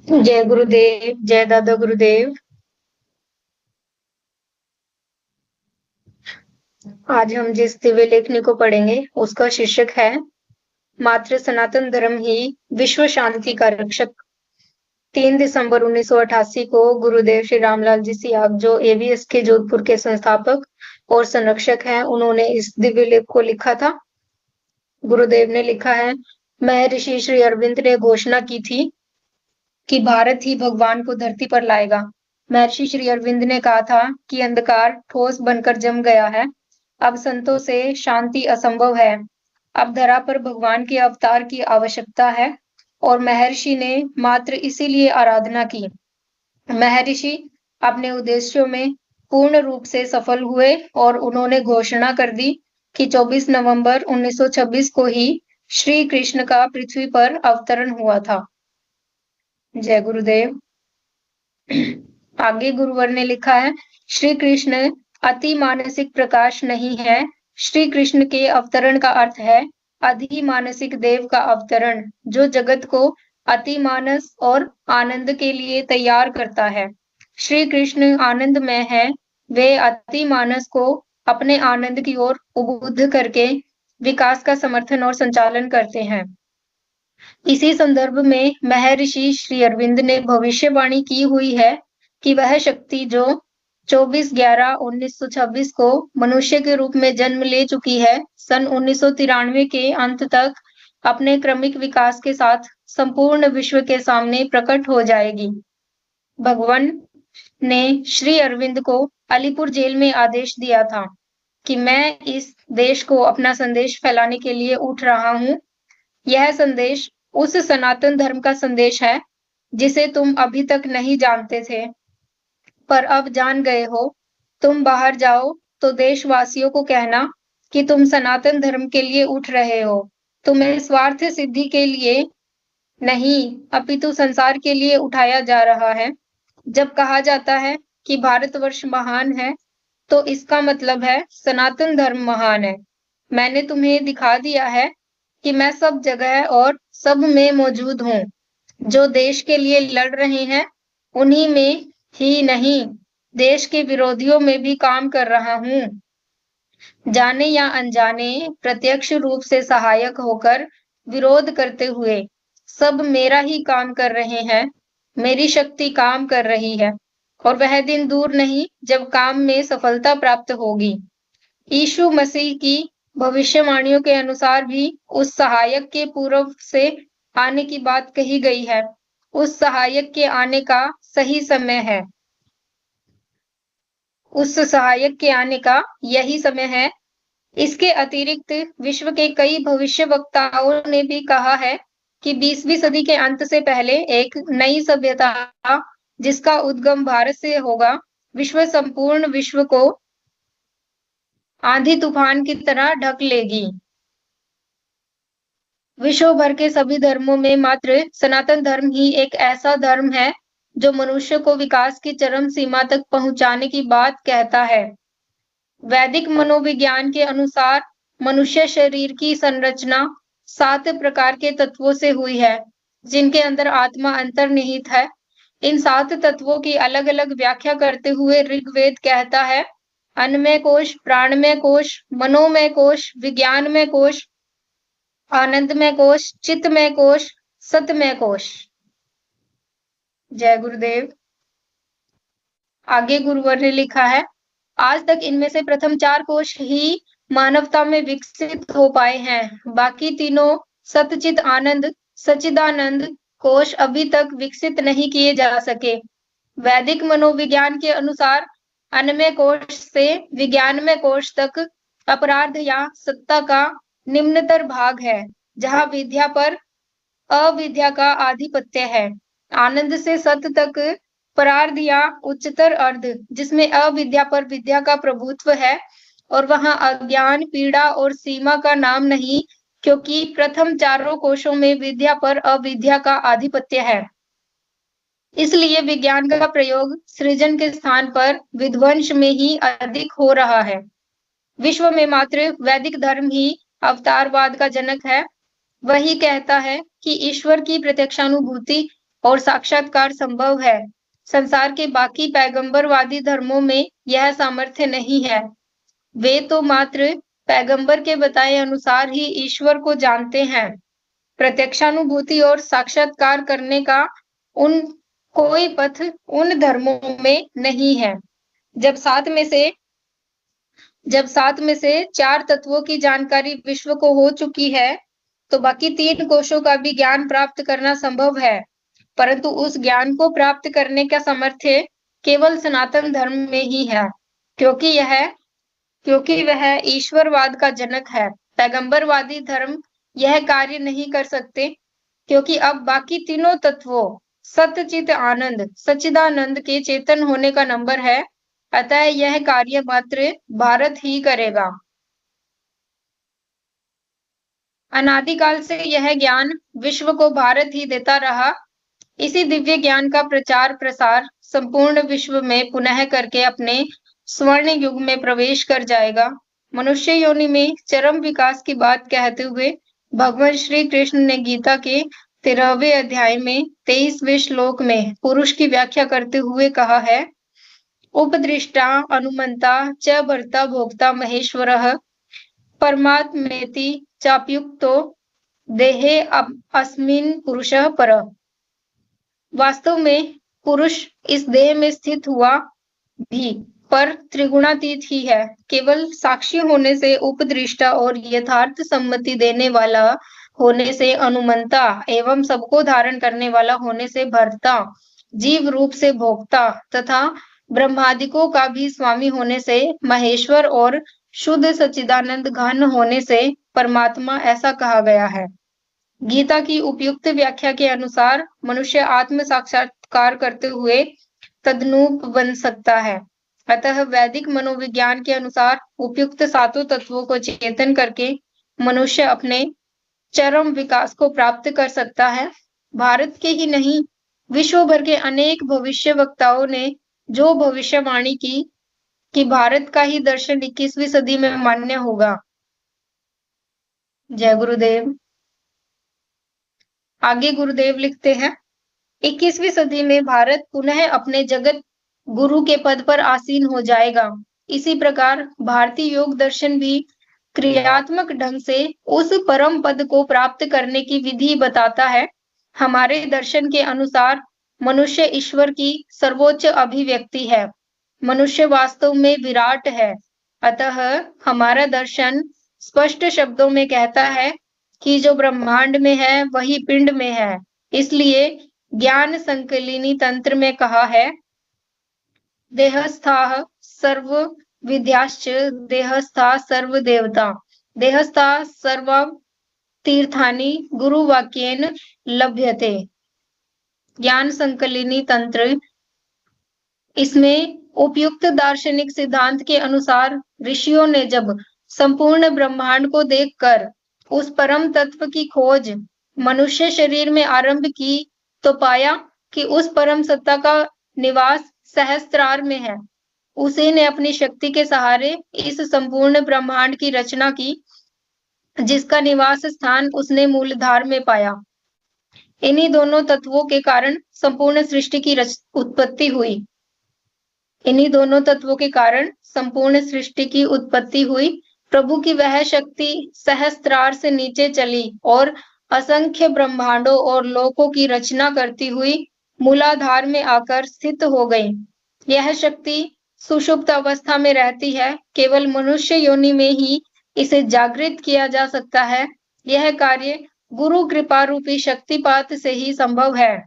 जय गुरुदेव, जय दादा गुरुदेव। आज हम जिस दिव्य लेखनी को पढ़ेंगे उसका शीर्षक है मात्र सनातन धर्म ही विश्व शांति का रक्षक। 3 दिसंबर 1988 को गुरुदेव श्री रामलाल जी सियाग, जो एवीएस के जोधपुर के संस्थापक और संरक्षक हैं, उन्होंने इस दिव्य लेख को लिखा था। गुरुदेव ने लिखा है, महर्षि श्री अरविंद ने घोषणा की थी कि भारत ही भगवान को धरती पर लाएगा। महर्षि श्री अरविंद ने कहा था कि अंधकार ठोस बनकर जम गया है, अब संतों से शांति असंभव है, अब धरा पर भगवान के अवतार की आवश्यकता है। और महर्षि ने मात्र इसीलिए आराधना की। महर्षि अपने उद्देश्यों में पूर्ण रूप से सफल हुए और उन्होंने घोषणा कर दी कि 24 नवंबर 1926 को ही श्री कृष्ण का पृथ्वी पर अवतरण हुआ था। जय गुरुदेव। आगे गुरुवर ने लिखा है, श्री कृष्ण अति मानसिक प्रकाश नहीं है। श्री कृष्ण के अवतरण का अर्थ है अधि मानसिक देव का अवतरण, जो जगत को अति मानस और आनंद के लिए तैयार करता है। श्री कृष्ण आनंद में है, वे अति मानस को अपने आनंद की ओर उद्बुद्ध करके विकास का समर्थन और संचालन करते हैं। इसी संदर्भ में महर्षि श्री अरविंद ने भविष्यवाणी की हुई है कि वह शक्ति जो 24/11/1926 को मनुष्य के रूप में जन्म ले चुकी है, सन 1993 के अंत तक अपने क्रमिक विकास के साथ संपूर्ण विश्व के सामने प्रकट हो जाएगी। भगवान ने श्री अरविंद को अलीपुर जेल में आदेश दिया था कि मैं इस देश को अपना संदेश फैलाने के लिए उठ रहा हूँ। यह संदेश उस सनातन धर्म का संदेश है जिसे तुम अभी तक नहीं जानते थे, पर अब जान गए हो। तुम बाहर जाओ तो देशवासियों को कहना कि तुम सनातन धर्म के लिए उठ रहे हो। तुम्हें स्वार्थ सिद्धि के लिए नहीं, अपितु संसार के लिए उठाया जा रहा है। जब कहा जाता है कि भारतवर्ष महान है, तो इसका मतलब है सनातन धर्म महान है। मैंने तुम्हें दिखा दिया है कि मैं सब जगह और सब में मौजूद हूँ। जो देश के लिए लड़ रहे हैं, उन्हीं में ही नहीं, देश के विरोधियों में भी काम कर रहा हूँ। जाने या अनजाने, प्रत्यक्ष रूप से सहायक होकर, विरोध करते हुए, सब मेरा ही काम कर रहे हैं। मेरी शक्ति काम कर रही है और वह दिन दूर नहीं जब काम में सफलता प्राप्त होगी। यीशु मसीह की भविष्यवाणियों के अनुसार भी उस सहायक के पूर्व से आने की बात कही गई है। उस सहायक के आने का सही समय है। उस सहायक के आने का यही समय है। इसके अतिरिक्त विश्व के कई भविष्यवक्ताओं ने भी कहा है कि 20वीं सदी के अंत से पहले एक नई सभ्यता, जिसका उद्गम भारत से होगा, विश्व संपूर्ण विश्व को आंधी तूफान की तरह ढक लेगी। विश्व भर के सभी धर्मों में मात्र सनातन धर्म ही एक ऐसा धर्म है जो मनुष्य को विकास की चरम सीमा तक पहुंचाने की बात कहता है। वैदिक मनोविज्ञान के अनुसार मनुष्य शरीर की संरचना 7 प्रकार के तत्वों से हुई है, जिनके अंदर आत्मा अंतर्निहित है। इन 7 तत्वों की अलग अलग व्याख्या करते हुए ऋग्वेद कहता है, अन्नमय कोश, प्राणमय कोश, मनोमय कोश, विज्ञानमय कोश, आनंदमय कोश, चित्तमय कोश, सतमय कोश। जय गुरुदेव। आगे गुरुवर ने लिखा है, आज तक इनमें से प्रथम 4 कोश ही मानवता में विकसित हो पाए हैं। बाकी तीनों सतचित आनंद, सच्चिदानंद कोश अभी तक विकसित नहीं किए जा सके। वैदिक मनोविज्ञान के अनुसार अन्नमय कोश से विज्ञानमय कोश तक अपराध या सत्ता का निम्नतर भाग है, जहां विद्या पर अविद्या का आधिपत्य है। आनंद से सत तक परार्ध या उच्चतर अर्ध, जिसमें अविद्या पर विद्या का प्रभुत्व है, और वहां अज्ञान, पीड़ा और सीमा का नाम नहीं, क्योंकि प्रथम चारों कोशों में विद्या पर अविद्या का आधिपत्य है। इसलिए विज्ञान का प्रयोग सृजन के स्थान पर विध्वंस में ही अधिक हो रहा है। विश्व में मात्र वैदिक धर्म ही अवतारवाद का जनक है। वही कहता है कि ईश्वर की प्रत्यक्षानुभूति और साक्षात्कार संभव है। संसार के बाकी पैगंबरवादी धर्मों में यह सामर्थ्य नहीं है। वे तो मात्र पैगंबर के बताए अनुसार ही ईश्वर को जानते हैं। प्रत्यक्षानुभूति और साक्षात्कार करने का उन कोई पथ उन धर्मों में नहीं है। जब सात में से 4 तत्वों की जानकारी विश्व को हो चुकी है, तो बाकी 3 कोशों का भी ज्ञान प्राप्त करना संभव है। परंतु उस ज्ञान को प्राप्त करने का सामर्थ्य केवल सनातन धर्म में ही है, क्योंकि वह ईश्वरवाद का जनक है। पैगंबरवादी धर्म यह कार्य नहीं कर सकते, क्योंकि अब बाकी तीनों तत्वों सतचित आनंद सच्चिदानंद के चेतन होने का नंबर है। अतः यह कार्य मात्र भारत ही करेगा। अनादिकाल से यह ज्ञान विश्व को भारत ही देता रहा। इसी दिव्य ज्ञान का प्रचार प्रसार संपूर्ण विश्व में पुनः करके अपने स्वर्ण युग में प्रवेश कर जाएगा। मनुष्य योनि में चरम विकास की बात कहते हुए भगवान श्री कृष्ण ने गीता के 13वें अध्याय में 23वें श्लोक में पुरुष की व्याख्या करते हुए कहा है, उपदृष्टा अनुमंता च भर्ता भोक्ता महेश्वरः परमात्मेति चाप्युक्तो देहे अस्मिन् पुरुषः परः। वास्तव में पुरुष इस देह में स्थित हुआ भी पर त्रिगुणातीत ही है। केवल साक्षी होने से, उपदृष्टा और यथार्थ सम्मति देने वाला होने से, अनुमंता एवं सबको धारण करने वाला होने से भर्ता, जीव रूप से भोक्ता तथा ब्रह्मादिकों का भी स्वामी होने से महेश्वर और शुद्ध सच्चिदानंद घन होने से परमात्मा ऐसा कहा गया है। गीता की उपयुक्त व्याख्या के अनुसार मनुष्य आत्म साक्षात्कार करते हुए तद्रूप बन सकता है। अतः वैदिक मनोविज्ञान के अनुसार उपयुक्त 7 तत्वों को चेतन करके मनुष्य अपने चरम विकास को प्राप्त कर सकता है। भारत के ही नहीं, विश्व भर के अनेक भविष्य वक्ताओं ने जो भविष्यवाणी की कि भारत का ही दर्शन 21वीं सदी में मान्य होगा। जय गुरुदेव। आगे गुरुदेव लिखते हैं, 21वीं सदी में भारत पुनः अपने जगत गुरु के पद पर आसीन हो जाएगा। इसी प्रकार भारतीय योग दर्शन भी क्रियात्मक ढंग से उस परम पद को प्राप्त करने की विधि बताता है। हमारे दर्शन के अनुसार मनुष्य ईश्वर की सर्वोच्च अभिव्यक्ति है। मनुष्य वास्तव में विराट है। अतः हमारा दर्शन स्पष्ट शब्दों में कहता है कि जो ब्रह्मांड में है वही पिंड में है। इसलिए ज्ञान संकलिनी तंत्र में कहा है, देहस्थाः सर्व विद्याश्च देहस्था सर्व देवता देहस्था सर्व तीर्थानि गुरुवाक्येन लभ्यते। ज्ञान संकलिनी तंत्र, इसमें उपयुक्त दार्शनिक सिद्धांत के अनुसार ऋषियों ने जब संपूर्ण ब्रह्मांड को देखकर उस परम तत्व की खोज मनुष्य शरीर में आरंभ की, तो पाया कि उस परम सत्ता का निवास सहस्त्रार में है। उसी ने अपनी शक्ति के सहारे इस संपूर्ण ब्रह्मांड की रचना की, जिसका निवास स्थान उसने मूलधार में पाया। इन्हीं दोनों तत्वों के कारण संपूर्ण सृष्टि की उत्पत्ति हुई। इन्हीं दोनों तत्वों के कारण संपूर्ण सृष्टि की उत्पत्ति हुई। प्रभु की वह शक्ति सहस्त्रार से नीचे चली और असंख्य ब्रह्मांडों और लोकों की रचना करती हुई मूलाधार में आकर स्थित हो गई। यह शक्ति सुषुप्त अवस्था में रहती है। केवल मनुष्य योनि में ही इसे जागृत किया जा सकता है। यह कार्य गुरु कृपा रूपी शक्तिपात से ही संभव है।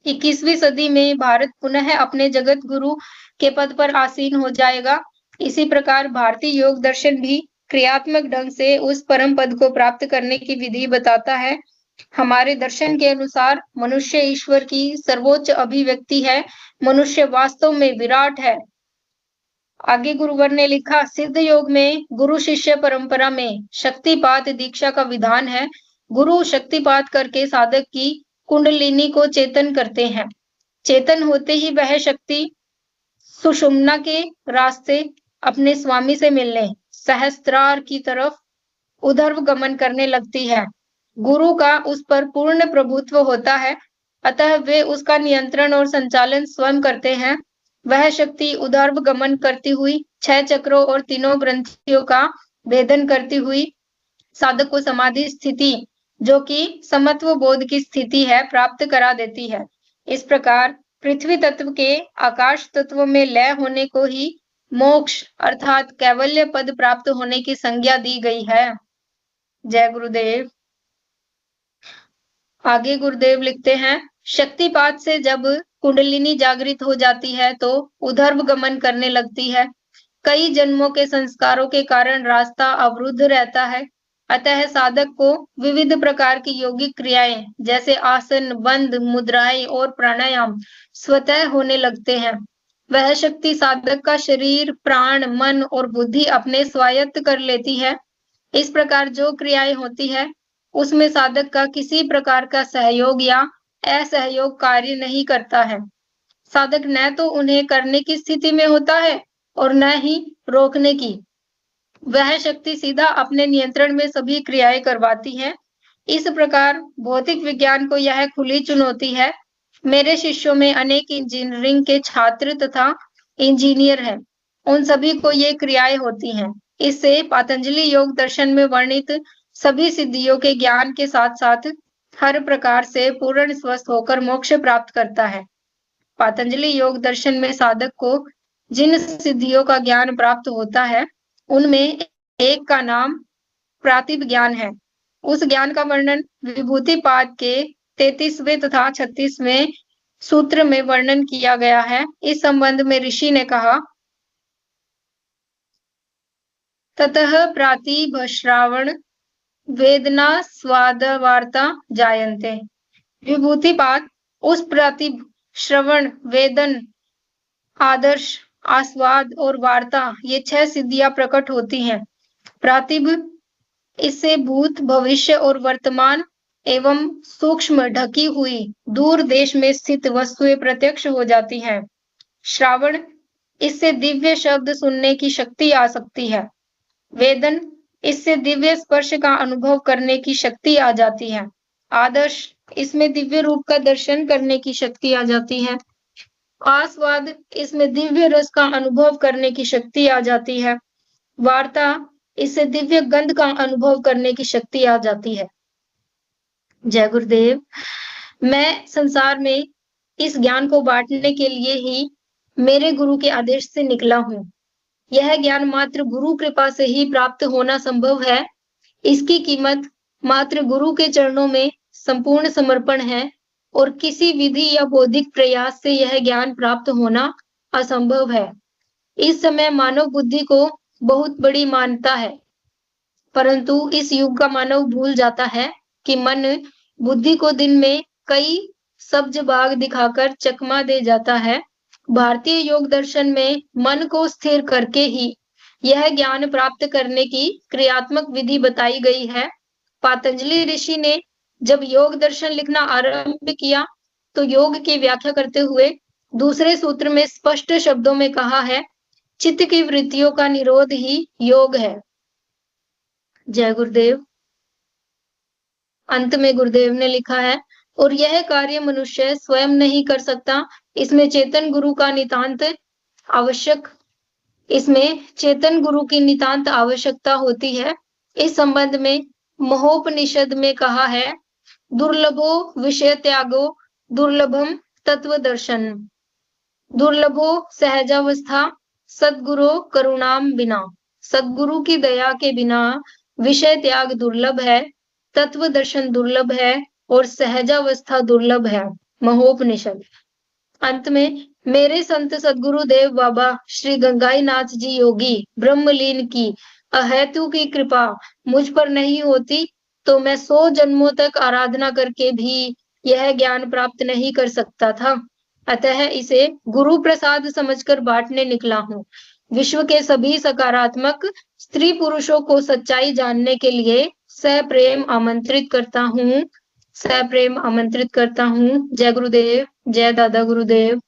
21वीं सदी में भारत पुनः अपने जगत गुरु के पद पर आसीन हो जाएगा। इसी प्रकार भारतीय योग दर्शन भी क्रियात्मक ढंग से उस परम पद को प्राप्त करने की विधि बताता है। हमारे दर्शन के अनुसार मनुष्य ईश्वर की सर्वोच्च अभिव्यक्ति है। मनुष्य वास्तव में विराट है। आगे गुरुवर ने लिखा, सिद्ध योग में गुरु शिष्य परंपरा में शक्तिपात दीक्षा का विधान है। गुरु शक्तिपात करके साधक की कुंडलिनी को चेतन करते हैं। चेतन होते ही वह शक्ति सुषुम्ना के रास्ते अपने स्वामी से मिलने सहस्त्रार की तरफ उधर्व गमन करने लगती है। गुरु का उस पर पूर्ण प्रभुत्व होता है। अतः वे उसका नियंत्रण और संचालन स्वयं करते हैं। वह शक्ति उदर्भ गमन करती हुई 6 चक्रों और तीनों ग्रंथियों का भेदन करती हुई साधक को समाधि स्थिति, जो कि समत्व बोध की स्थिति है, प्राप्त करा देती है। इस प्रकार पृथ्वी तत्व के आकाश तत्व में लय होने को ही मोक्ष अर्थात कैवल्य पद प्राप्त होने की संज्ञा दी गई है। जय गुरुदेव। आगे गुरुदेव लिखते हैं, शक्तिपात से जब कुंडलिनी जागृत हो जाती है तो उदर्भ गमन करने लगती है। कई जन्मों के संस्कारों के कारण रास्ता अवरुद्ध रहता है। अतः साधक को विविध प्रकार की योगिक क्रियाएं जैसे आसन, बंध, मुद्राएं और प्राणायाम स्वतः होने लगते हैं। वह शक्ति साधक का शरीर, प्राण, मन और बुद्धि अपने स्वायत्त कर लेती है। इस प्रकार जो क्रियाएं होती है उसमें साधक का किसी प्रकार का सहयोग या असहयोग कार्य नहीं करता है। साधक न तो उन्हें करने की स्थिति में होता है और न ही रोकने की। वह शक्ति सीधा अपने नियंत्रण में सभी क्रियाएं करवाती है। इस प्रकार भौतिक विज्ञान को यह खुली चुनौती है। मेरे शिष्यों में अनेक इंजीनियरिंग के छात्र तथा इंजीनियर हैं। उन सभी को ये क्रियाएं होती हैं। इससे पतंजलि योग दर्शन में वर्णित सभी सिद्धियों के ज्ञान के साथ साथ हर प्रकार से पूर्ण स्वस्थ होकर मोक्ष प्राप्त करता है। पतंजलि योग दर्शन में साधक को जिन सिद्धियों का ज्ञान प्राप्त होता है उनमें एक का नाम प्रातिभ ज्ञान है। उस ज्ञान का वर्णन विभूतिपाद के 33वें तथा 36वें सूत्र में वर्णन किया गया है। इस संबंध में ऋषि ने कहा, ततः प्रातिभ श्रावण वेदना स्वाद वार्ता जायन्ते। विभूतिपाद उस प्रातिभ, श्रवण, वेदन, आदर्श, आस्वाद और वार्ता, ये 6 सिद्धियां प्रकट होती हैं। प्रातिभ, इससे भूत, भविष्य और वर्तमान एवं सूक्ष्म ढकी हुई दूर देश में स्थित वस्तुएं प्रत्यक्ष हो जाती हैं। श्रावण, इससे दिव्य शब्द सुनने की शक्ति आ सकती है। वेदन, इससे दिव्य स्पर्श का अनुभव करने की शक्ति आ जाती है। आदर्श, इसमें दिव्य रूप का दर्शन करने की शक्ति आ जाती है। आस्वाद, इसमें दिव्य रस का अनुभव करने की शक्ति आ जाती है। वार्ता, इससे दिव्य गंध का अनुभव करने की शक्ति आ जाती है। जय गुरुदेव। मैं संसार में इस ज्ञान को बांटने के लिए ही मेरे गुरु के आदेश से निकला हूँ। यह ज्ञान मात्र गुरु कृपा से ही प्राप्त होना संभव है। इसकी कीमत मात्र गुरु के चरणों में संपूर्ण समर्पण है और किसी विधि या बौद्धिक प्रयास से यह ज्ञान प्राप्त होना असंभव है। इस समय मानव बुद्धि को बहुत बड़ी मान्यता है, परंतु इस युग का मानव भूल जाता है कि मन बुद्धि को दिन में कई सब्ज बाग दिखाकर चकमा दे जाता है। भारतीय योग दर्शन में मन को स्थिर करके ही यह ज्ञान प्राप्त करने की क्रियात्मक विधि बताई गई है। पतंजलि ऋषि ने जब योग दर्शन लिखना आरंभ किया तो योग की व्याख्या करते हुए दूसरे सूत्र में स्पष्ट शब्दों में कहा है, चित्त की वृत्तियों का निरोध ही योग है। जय गुरुदेव। अंत में गुरुदेव ने लिखा है, और यह कार्य मनुष्य स्वयं नहीं कर सकता, इसमें चेतन गुरु का नितांत आवश्यक इसमें चेतन गुरु की नितांत आवश्यकता होती है। इस संबंध में महोपनिषद में कहा है, दुर्लभो विषय त्यागो दुर्लभम तत्व दर्शन, दुर्लभो सहजावस्था सद्गुरु करुणाम बिना। सद्गुरु की दया के बिना विषय त्याग दुर्लभ है, तत्व दर्शन दुर्लभ है और सहजावस्था दुर्लभ है। महोपनिषद। अंत में मेरे संत सद्गुरु देव बाबा श्री गंगाई नाथ जी योगी ब्रह्मलीन की अहेतु की कृपा मुझ पर नहीं होती तो मैं 100 जन्मों तक आराधना करके भी यह ज्ञान प्राप्त नहीं कर सकता था। अतः इसे गुरु प्रसाद समझकर बांटने निकला हूँ। विश्व के सभी सकारात्मक स्त्री पुरुषों को सच्चाई जानने के लिए सप्रेम आमंत्रित करता हूँ। जय गुरुदेव, जय दादा गुरुदेव।